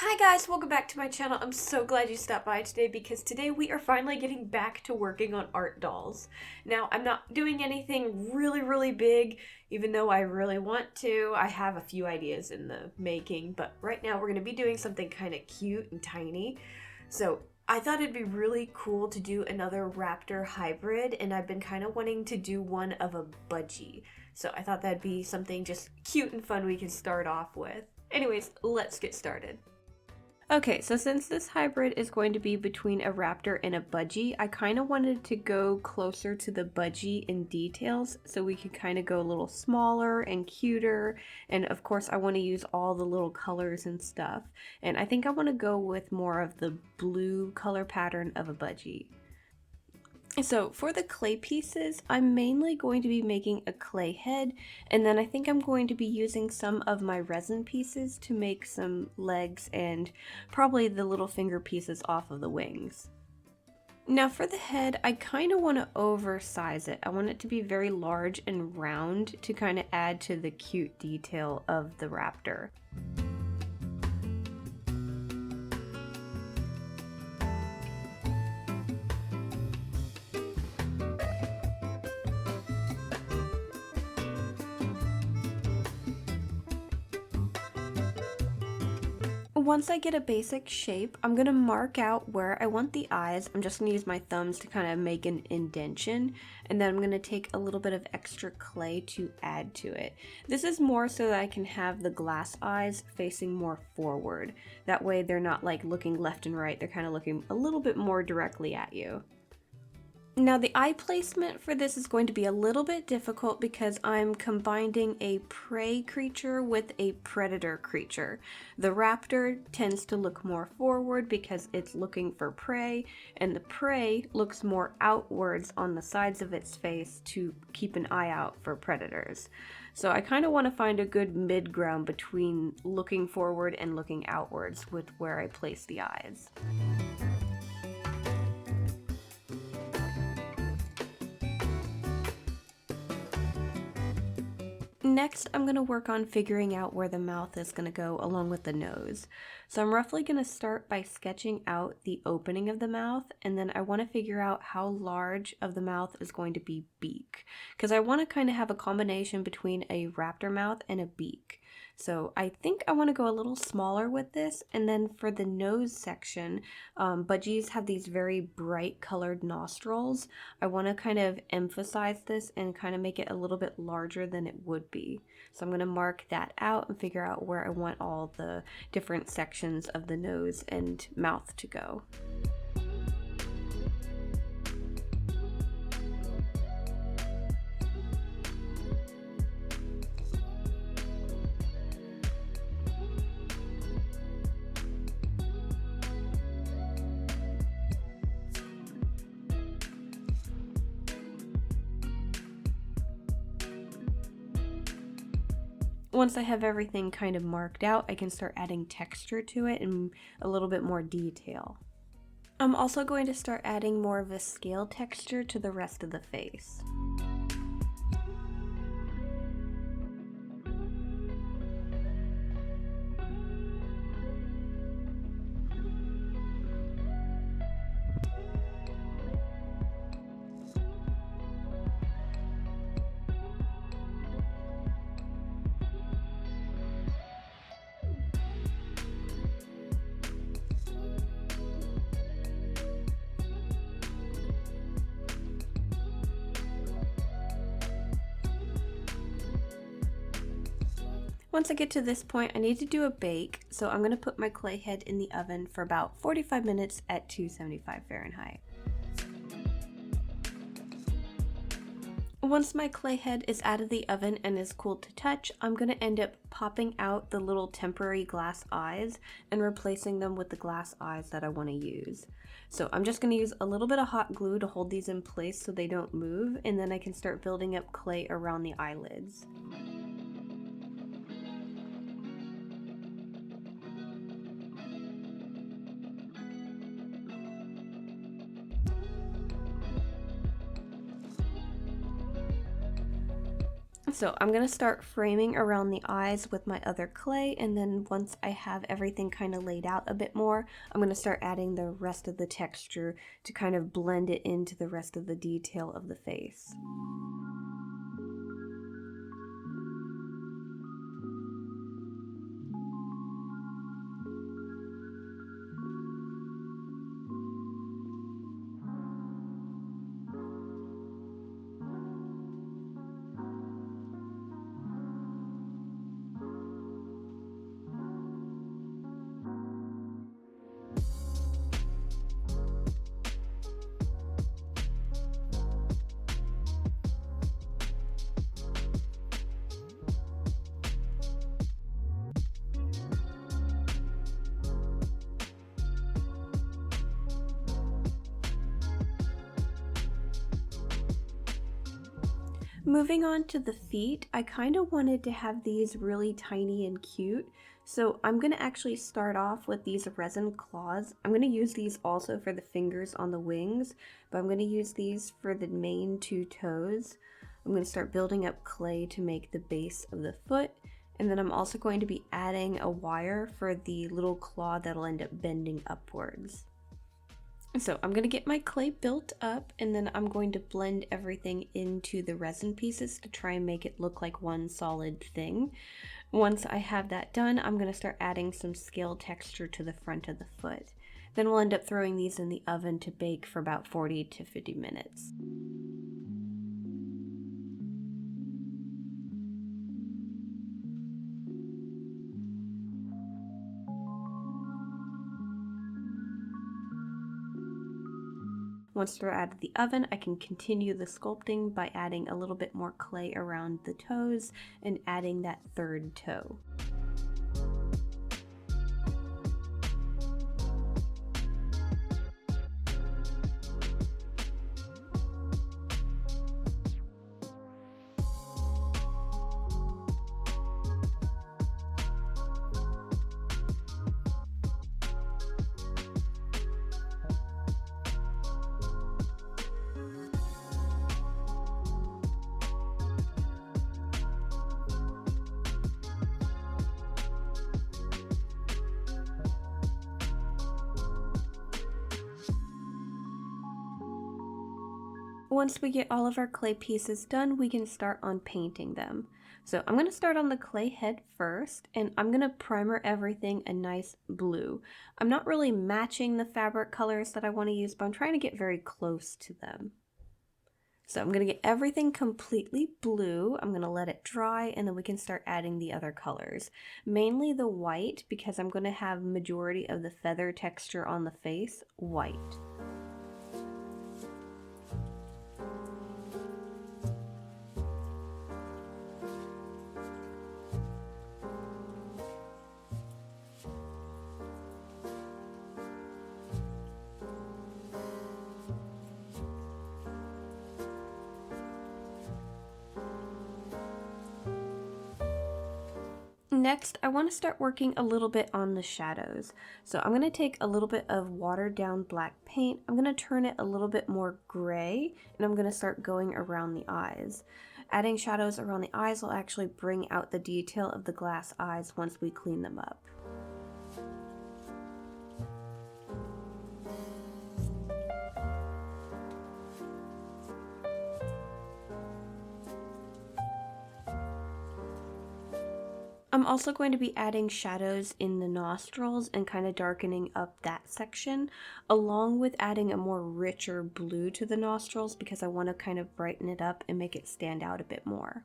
Hi guys, welcome back to my channel. I'm so glad you stopped by today because today we are finally getting back to working on art dolls. Now, I'm not doing anything really big, even though I really want to. I have a few ideas in the making, but right now we're going to be doing something kind of cute and tiny. So I thought it'd be really cool to do another Raptor hybrid, and I've been kind of wanting to do one of a Budgie. So I thought that'd be something just cute and fun we can start off with. Anyways, let's get started. Okay, so since this hybrid is going to be between a Raptor and a Budgie, I kind of wanted to go closer to the Budgie in details so we could kind of go a little smaller and cuter, and of course I want to use all the little colors and stuff, and I think I want to go with more of the blue color pattern of a Budgie. So for the clay pieces, I'm mainly going to be making a clay head, and then I think I'm going to be using some of my resin pieces to make some legs and probably the little finger pieces off of the wings. Now for the head, I kind of want to oversize it. I want it to be very large and round to kind of add to the cute detail of the Raptor. Once I get a basic shape, I'm going to mark out where I want the eyes. I'm just going to use my thumbs to kind of make an indentation, and then I'm going to take a little bit of extra clay to add to it. This is more so that I can have the glass eyes facing more forward. That way they're not like looking left and right, they're kind of looking a little bit more directly at you. Now the eye placement for this is going to be a little bit difficult because I'm combining a prey creature with a predator creature. The Raptor tends to look more forward because it's looking for prey, and the prey looks more outwards on the sides of its face to keep an eye out for predators. So I kind of want to find a good mid-ground between looking forward and looking outwards with where I place the eyes. Next, I'm going to work on figuring out where the mouth is going to go along with the nose. So I'm roughly going to start by sketching out the opening of the mouth, and then I want to figure out how large of the mouth is going to be beak, because I want to kind of have a combination between a Raptor mouth and a beak. So I think I want to go a little smaller with this, and then for the nose section, Budgies have these very bright colored nostrils. I want to kind of emphasize this and kind of make it a little bit larger than it would be. So I'm going to mark that out and figure out where I want all the different sections of the nose and mouth to go. Once I have everything kind of marked out, I can start adding texture to it and a little bit more detail. I'm also going to start adding more of a scale texture to the rest of the face. Once I get to this point, I need to do a bake, so I'm going to put my clay head in the oven for about 45 minutes at 275 Fahrenheit. Once my clay head is out of the oven and is cool to touch, I'm going to end up popping out the little temporary glass eyes and replacing them with the glass eyes that I want to use. So I'm just going to use a little bit of hot glue to hold these in place so they don't move, and then I can start building up clay around the eyelids. So I'm going to start framing around the eyes with my other clay, and then once I have everything kind of laid out a bit more, I'm going to start adding the rest of the texture to kind of blend it into the rest of the detail of the face. Moving on to the feet, I kind of wanted to have these really tiny and cute, so I'm going to actually start off with these resin claws. I'm going to use these also for the fingers on the wings, but I'm going to use these for the main two toes. I'm going to start building up clay to make the base of the foot, and then I'm also going to be adding a wire for the little claw that'll end up bending upwards. So I'm going to get my clay built up, and then I'm going to blend everything into the resin pieces to try and make it look like one solid thing. Once I have that done, I'm going to start adding some scale texture to the front of the foot. Then we'll end up throwing these in the oven to bake for about 40 to 50 minutes. Once they're out of the oven, I can continue the sculpting by adding a little bit more clay around the toes and adding that third toe. Once we get all of our clay pieces done, we can start on painting them. So I'm going to start on the clay head first, and I'm going to primer everything a nice blue. I'm not really matching the fabric colors that I want to use, but I'm trying to get very close to them. So I'm going to get everything completely blue. I'm going to let it dry, and then we can start adding the other colors. Mainly the white, because I'm going to have majority of the feather texture on the face white. Next, I want to start working a little bit on the shadows. So I'm going to take a little bit of watered down black paint. I'm going to turn it a little bit more gray, and I'm going to start going around the eyes. Adding shadows around the eyes will actually bring out the detail of the glass eyes once we clean them up. I'm also going to be adding shadows in the nostrils and kind of darkening up that section, along with adding a more richer blue to the nostrils because I want to kind of brighten it up and make it stand out a bit more.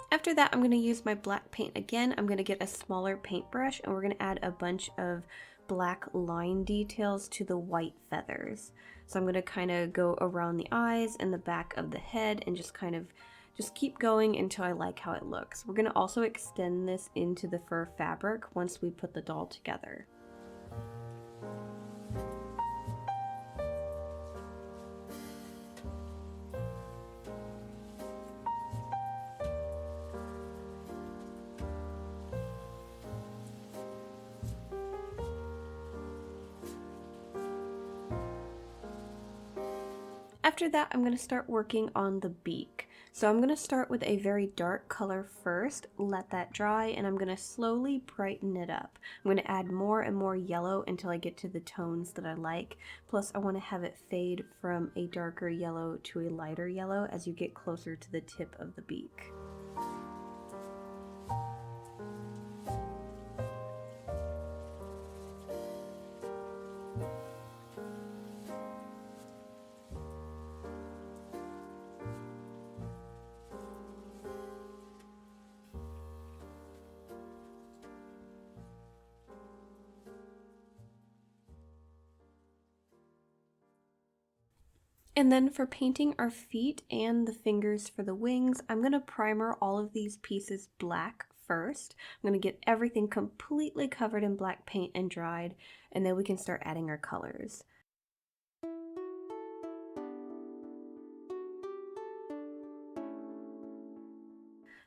After that, I'm going to use my black paint again. I'm going to get a smaller paintbrush, and we're going to add a bunch of black line details to the white feathers. So I'm going to kind of go around the eyes and the back of the head and just kind of Just keep going until I like how it looks. We're going to also extend this into the fur fabric once we put the doll together. After that, I'm going to start working on the beak. So I'm going to start with a very dark color first, let that dry, and I'm going to slowly brighten it up. I'm going to add more and more yellow until I get to the tones that I like. Plus, I want to have it fade from a darker yellow to a lighter yellow as you get closer to the tip of the beak. And then for painting our feet and the fingers for the wings, I'm going to primer all of these pieces black first. I'm going to get everything completely covered in black paint and dried, and then we can start adding our colors.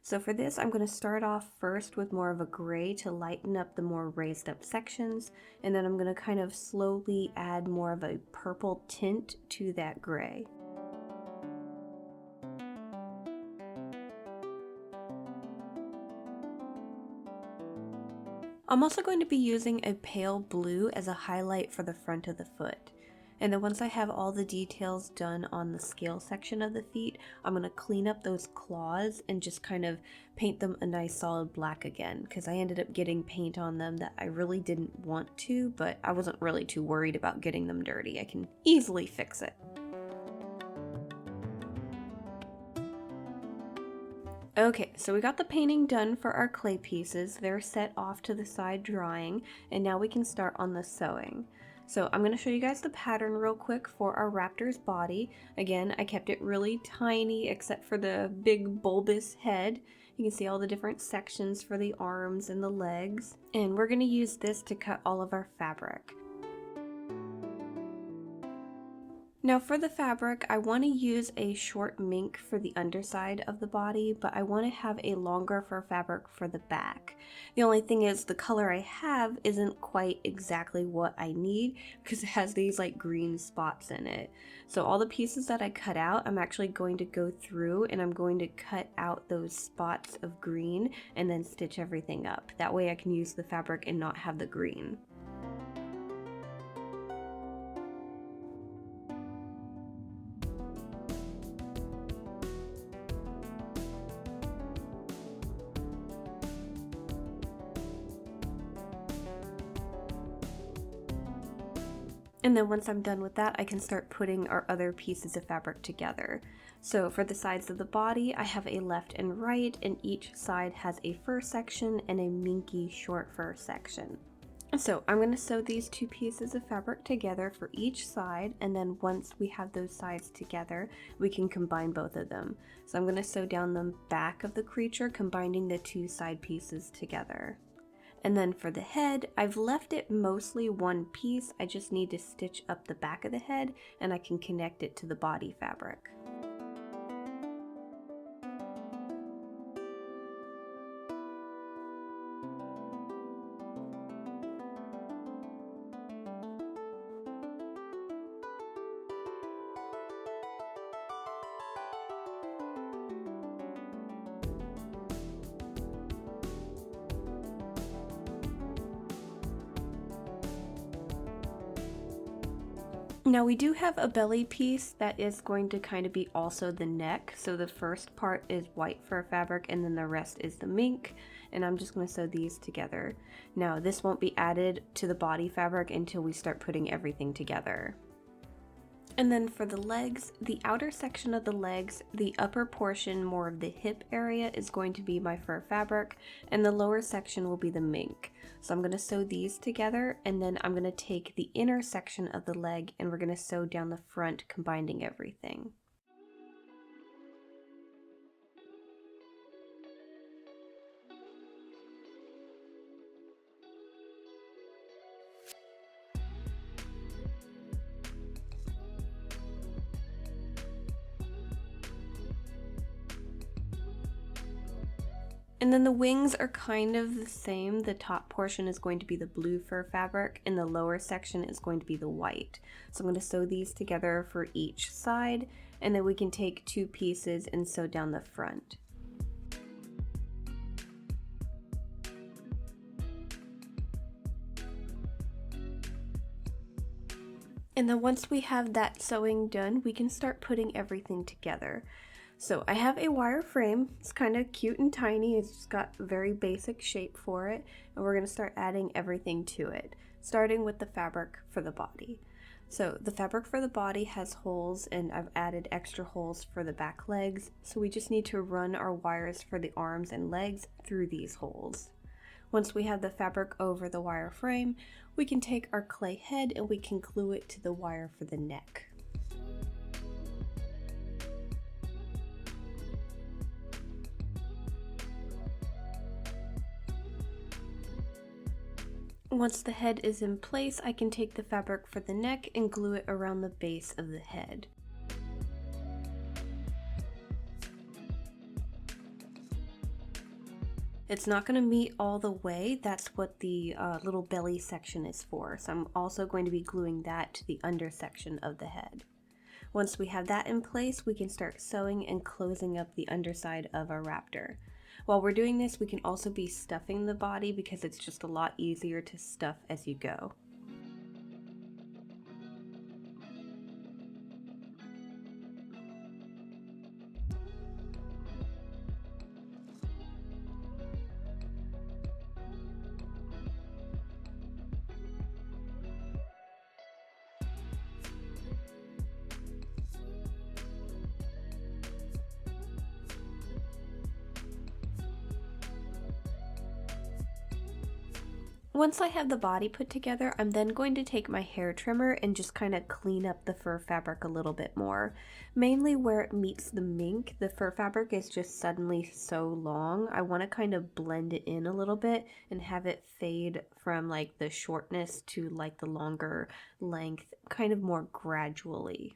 So for this, I'm going to start off first with more of a gray to lighten up the more raised up sections, and then I'm going to kind of slowly add more of a purple tint to that gray. I'm also going to be using a pale blue as a highlight for the front of the foot. And then once I have all the details done on the scale section of the feet, I'm going to clean up those claws and just kind of paint them a nice solid black again, because I ended up getting paint on them that I really didn't want to, but I wasn't really too worried about getting them dirty. I can easily fix it. Okay, so we got the painting done for our clay pieces. They're set off to the side drying, and now we can start on the sewing. So I'm going to show you guys the pattern real quick for our raptor's body. Again, I kept it really tiny except for the big bulbous head. You can see all the different sections for the arms and the legs. And we're going to use this to cut all of our fabric. Now for the fabric, I want to use a short mink for the underside of the body, but I want to have a longer fur fabric for the back. The only thing is the color I have isn't quite exactly what I need because it has these like green spots in it. So all the pieces that I cut out, I'm actually going to go through and I'm going to cut out those spots of green and then stitch everything up. That way I can use the fabric and not have the green. And then once I'm done with that, I can start putting our other pieces of fabric together. So for the sides of the body, I have a left and right, and each side has a fur section and a minky short fur section. So I'm going to sew these two pieces of fabric together for each side, and then once we have those sides together, we can combine both of them. So I'm going to sew down the back of the creature, combining the two side pieces together. And then for the head, I've left it mostly one piece. I just need to stitch up the back of the head and I can connect it to the body fabric. Now we do have a belly piece that is going to kind of be also the neck. So the first part is white fur fabric and then the rest is the mink. And I'm just going to sew these together. Now this won't be added to the body fabric until we start putting everything together. And then for the legs, the outer section of the legs, the upper portion, more of the hip area, is going to be my fur fabric, and the lower section will be the mink. So I'm going to sew these together, and then I'm going to take the inner section of the leg and we're going to sew down the front, combining everything. And then the wings are kind of the same. The top portion is going to be the blue fur fabric and the lower section is going to be the white. So I'm going to sew these together for each side, and then we can take 2 pieces and sew down the front. And then once we have that sewing done, we can start putting everything together. So I have a wire frame. It's kind of cute and tiny. It's just got a very basic shape for it. And we're going to start adding everything to it, starting with the fabric for the body. So the fabric for the body has holes, and I've added extra holes for the back legs. So we just need to run our wires for the arms and legs through these holes. Once we have the fabric over the wire frame, we can take our clay head and we can glue it to the wire for the neck. Once the head is in place, I can take the fabric for the neck and glue it around the base of the head. It's not going to meet all the way. That's what the little belly section is for. So I'm also going to be gluing that to the under section of the head. Once we have that in place, we can start sewing and closing up the underside of our raptor. While we're doing this, we can also be stuffing the body because it's just a lot easier to stuff as you go. Once I have the body put together, I'm then going to take my hair trimmer and just kind of clean up the fur fabric a little bit more. Mainly where it meets the mink, the fur fabric is just suddenly so long. I want to kind of blend it in a little bit and have it fade from like the shortness to like the longer length, kind of more gradually.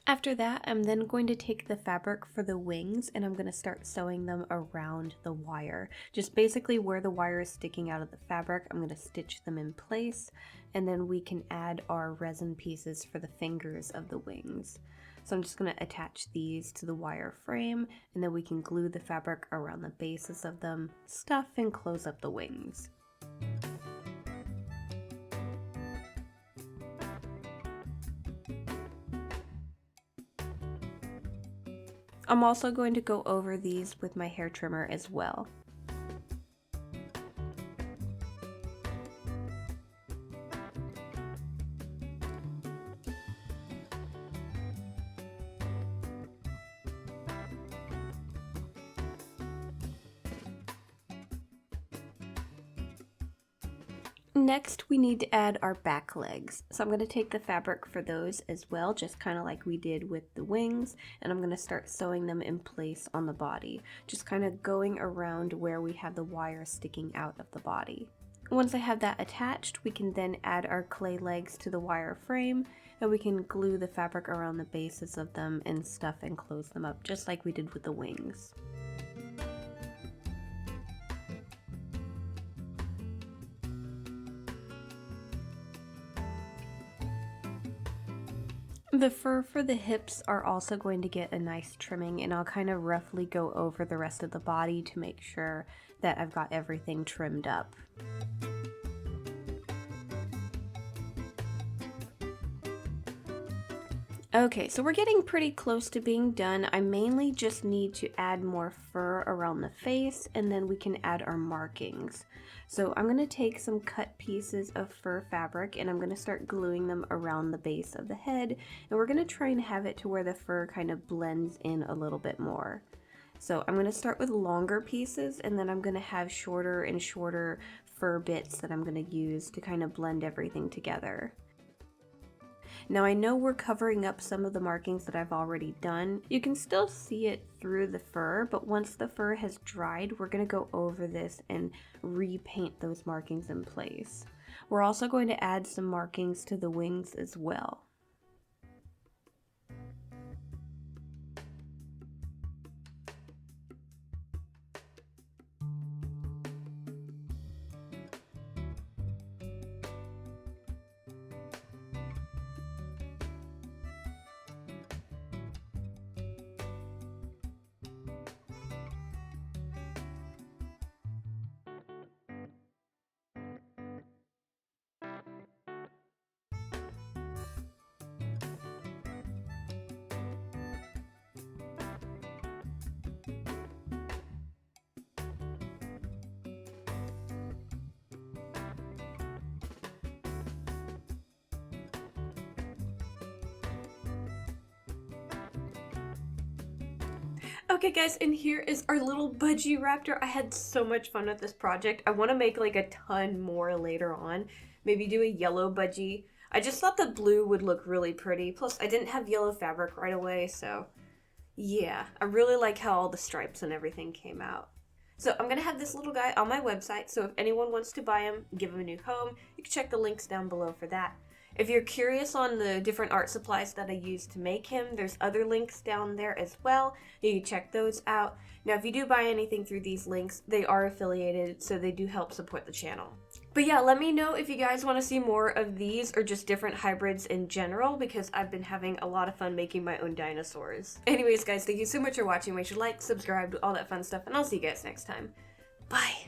After that, I'm then going to take the fabric for the wings and I'm going to start sewing them around the wire. Just basically where the wire is sticking out of the fabric, I'm going to stitch them in place, and then we can add our resin pieces for the fingers of the wings. So I'm just going to attach these to the wire frame, and then we can glue the fabric around the bases of them, stuff and close up the wings. I'm also going to go over these with my hair trimmer as well. Next, we need to add our back legs. So I'm going to take the fabric for those as well, just kind of like we did with the wings, and I'm going to start sewing them in place on the body, just kind of going around where we have the wire sticking out of the body. Once I have that attached, we can then add our clay legs to the wire frame, and we can glue the fabric around the bases of them and stuff and close them up, just like we did with the wings. The fur for the hips are also going to get a nice trimming, and I'll kind of roughly go over the rest of the body to make sure that I've got everything trimmed up. Okay, so we're getting pretty close to being done. I mainly just need to add more fur around the face, and then we can add our markings. So I'm going to take some cut pieces of fur fabric and I'm going to start gluing them around the base of the head, and we're going to try and have it to where the fur kind of blends in a little bit more. So I'm going to start with longer pieces, and then I'm going to have shorter and shorter fur bits that I'm going to use to kind of blend everything together. Now I know we're covering up some of the markings that I've already done. You can still see it through the fur, but once the fur has dried, we're going to go over this and repaint those markings in place. We're also going to add some markings to the wings as well. Okay guys, and here is our little Budgie Raptor. I had so much fun with this project. I want to make like a ton more later on. Maybe do a yellow Budgie. I just thought the blue would look really pretty. Plus I didn't have yellow fabric right away, so yeah. I really like how all the stripes and everything came out. So I'm going to have this little guy on my website, so if anyone wants to buy him, give him a new home, you can check the links down below for that. If you're curious on the different art supplies that I used to make him, there's other links down there as well. You can check those out. Now, if you do buy anything through these links, they are affiliated, so they do help support the channel. But yeah, let me know if you guys want to see more of these or just different hybrids in general, because I've been having a lot of fun making my own dinosaurs. Anyways, guys, thank you so much for watching. Make sure to like, subscribe, all that fun stuff, and I'll see you guys next time. Bye!